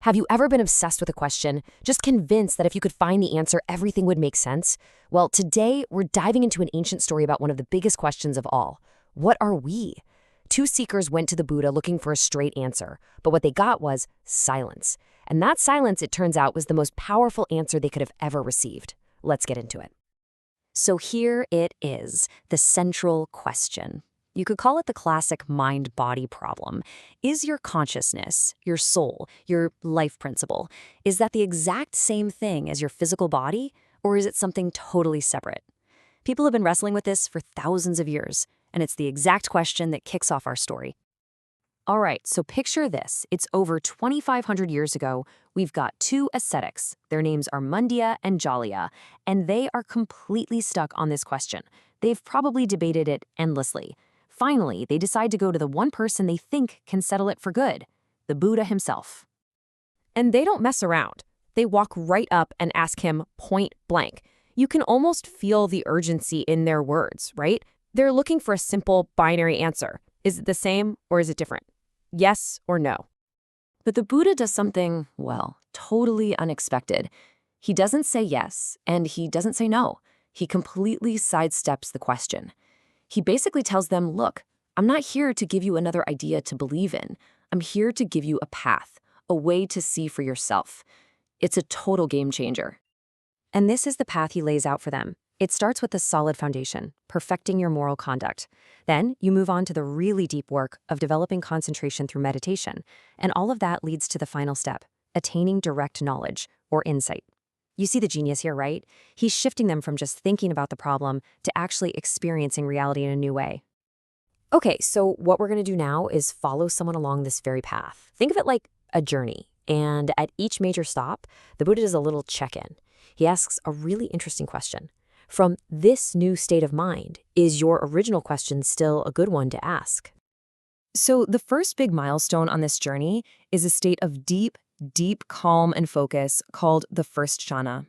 Have you ever been obsessed with a question, just convinced that if you could find the answer, everything would make sense? Well, today we're diving into an ancient story about one of the biggest questions of all. What are we? Two seekers went to the Buddha looking for a straight answer, but what they got was silence. And that silence, it turns out, was the most powerful answer they could have ever received. Let's get into it. So here it is, the central question. You could call it the classic mind-body problem. Is your consciousness, your soul, your life principle, is that the exact same thing as your physical body, or is it something totally separate? People have been wrestling with this for thousands of years, and it's the exact question that kicks off our story. All right, so picture this. It's over 2,500 years ago. We've got two ascetics. Their names are Mundia and Jāliya, and they are completely stuck on this question. They've probably debated it endlessly. Finally, they decide to go to the one person they think can settle it for good, the Buddha himself. And they don't mess around. They walk right up and ask him point blank. You can almost feel the urgency in their words, right? They're looking for a simple binary answer. Is it the same or is it different? Yes or no? But the Buddha does something, well, totally unexpected. He doesn't say yes and he doesn't say no. He completely sidesteps the question. He basically tells them, look, I'm not here to give you another idea to believe in. I'm here to give you a path, a way to see for yourself. It's a total game changer. And this is the path he lays out for them. It starts with a solid foundation, perfecting your moral conduct. Then you move on to the really deep work of developing concentration through meditation. And all of that leads to the final step, attaining direct knowledge or insight. You see the genius here, right? He's shifting them from just thinking about the problem to actually experiencing reality in a new way. Okay, so what we're going to do now is follow someone along this very path. Think of it like a journey. And at each major stop, the Buddha does a little check-in. He asks a really interesting question. From this new state of mind, is your original question still a good one to ask? So the first big milestone on this journey is a state of deep calm and focus called the first jhana.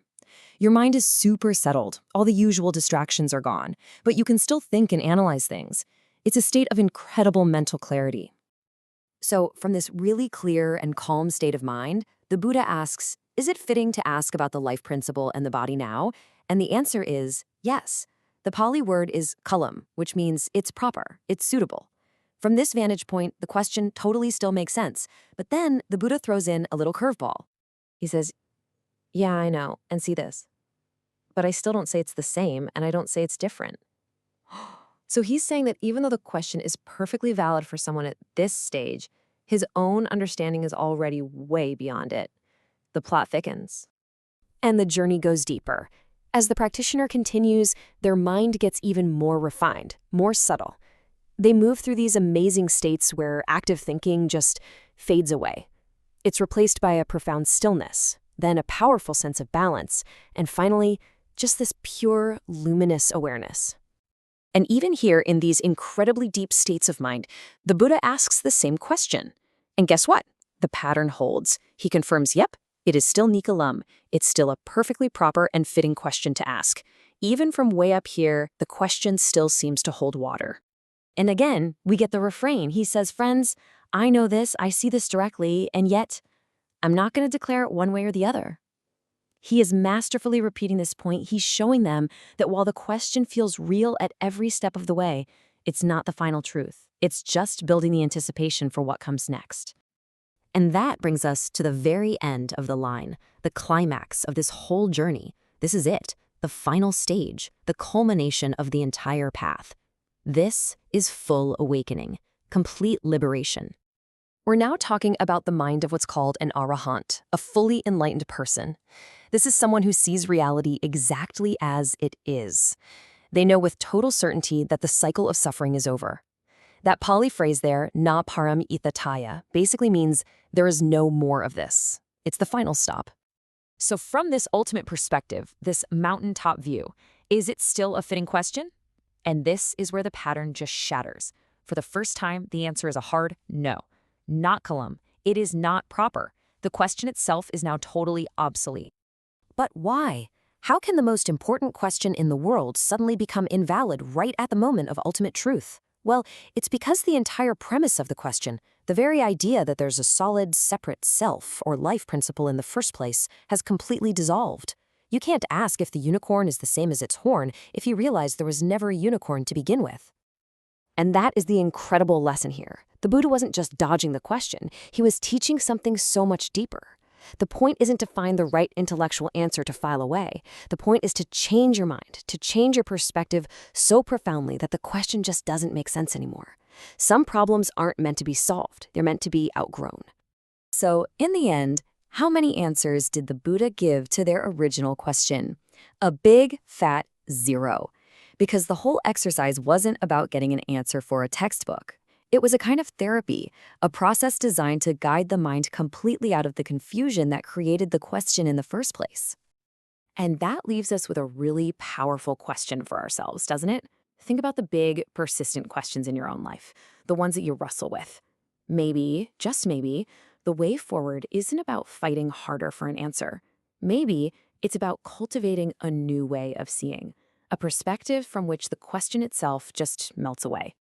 Your mind is super settled. All the usual distractions are gone, but you can still think and analyze things. It's a state of incredible mental clarity. So from this really clear and calm state of mind, the Buddha asks, is it fitting to ask about the life principle and the body now? And the answer is yes. The Pali word is kalam, which means it's proper, it's suitable. From this vantage point, the question totally still makes sense. But then the Buddha throws in a little curveball. He says, yeah, I know, and see this. But I still don't say it's the same, and I don't say it's different. So he's saying that even though the question is perfectly valid for someone at this stage, his own understanding is already way beyond it. The plot thickens. And the journey goes deeper. As the practitioner continues, their mind gets even more refined, more subtle. They move through these amazing states where active thinking just fades away. It's replaced by a profound stillness, then a powerful sense of balance, and finally, just this pure, luminous awareness. And even here in these incredibly deep states of mind, the Buddha asks the same question. And guess what? The pattern holds. He confirms, yep, it is still Nikalam. It's still a perfectly proper and fitting question to ask. Even from way up here, the question still seems to hold water. And again, we get the refrain. He says, friends, I know this, I see this directly, and yet I'm not going to declare it one way or the other. He is masterfully repeating this point. He's showing them that while the question feels real at every step of the way, it's not the final truth. It's just building the anticipation for what comes next. And that brings us to the very end of the line, the climax of this whole journey. This is it, the final stage, the culmination of the entire path. This is full awakening, complete liberation. We're now talking about the mind of what's called an arahant, a fully enlightened person. This is someone who sees reality exactly as it is. They know with total certainty that the cycle of suffering is over. That Pali phrase there, na param ithataya, basically means there is no more of this. It's the final stop. So from this ultimate perspective, this mountaintop view, is it still a fitting question? And this is where the pattern just shatters. For the first time, the answer is a hard no. Not kalam. It is not proper. The question itself is now totally obsolete. But why? How can the most important question in the world suddenly become invalid right at the moment of ultimate truth? Well, it's because the entire premise of the question, The very idea that there's a solid, separate self or life principle in the first place has completely dissolved. You can't ask if the unicorn is the same as its horn if you realize there was never a unicorn to begin with. And that is the incredible lesson here. The Buddha wasn't just dodging the question, he was teaching something so much deeper. The point isn't to find the right intellectual answer to file away. The point is to change your mind, to change your perspective so profoundly that the question just doesn't make sense anymore. Some problems aren't meant to be solved, they're meant to be outgrown. So, in the end, how many answers did the Buddha give to their original question? A big, fat 0. Because the whole exercise wasn't about getting an answer for a textbook. It was a kind of therapy, a process designed to guide the mind completely out of the confusion that created the question in the first place. And that leaves us with a really powerful question for ourselves, doesn't it? Think about the big, persistent questions in your own life, the ones that you wrestle with. Maybe, just maybe, the way forward isn't about fighting harder for an answer. Maybe it's about cultivating a new way of seeing, a perspective from which the question itself just melts away.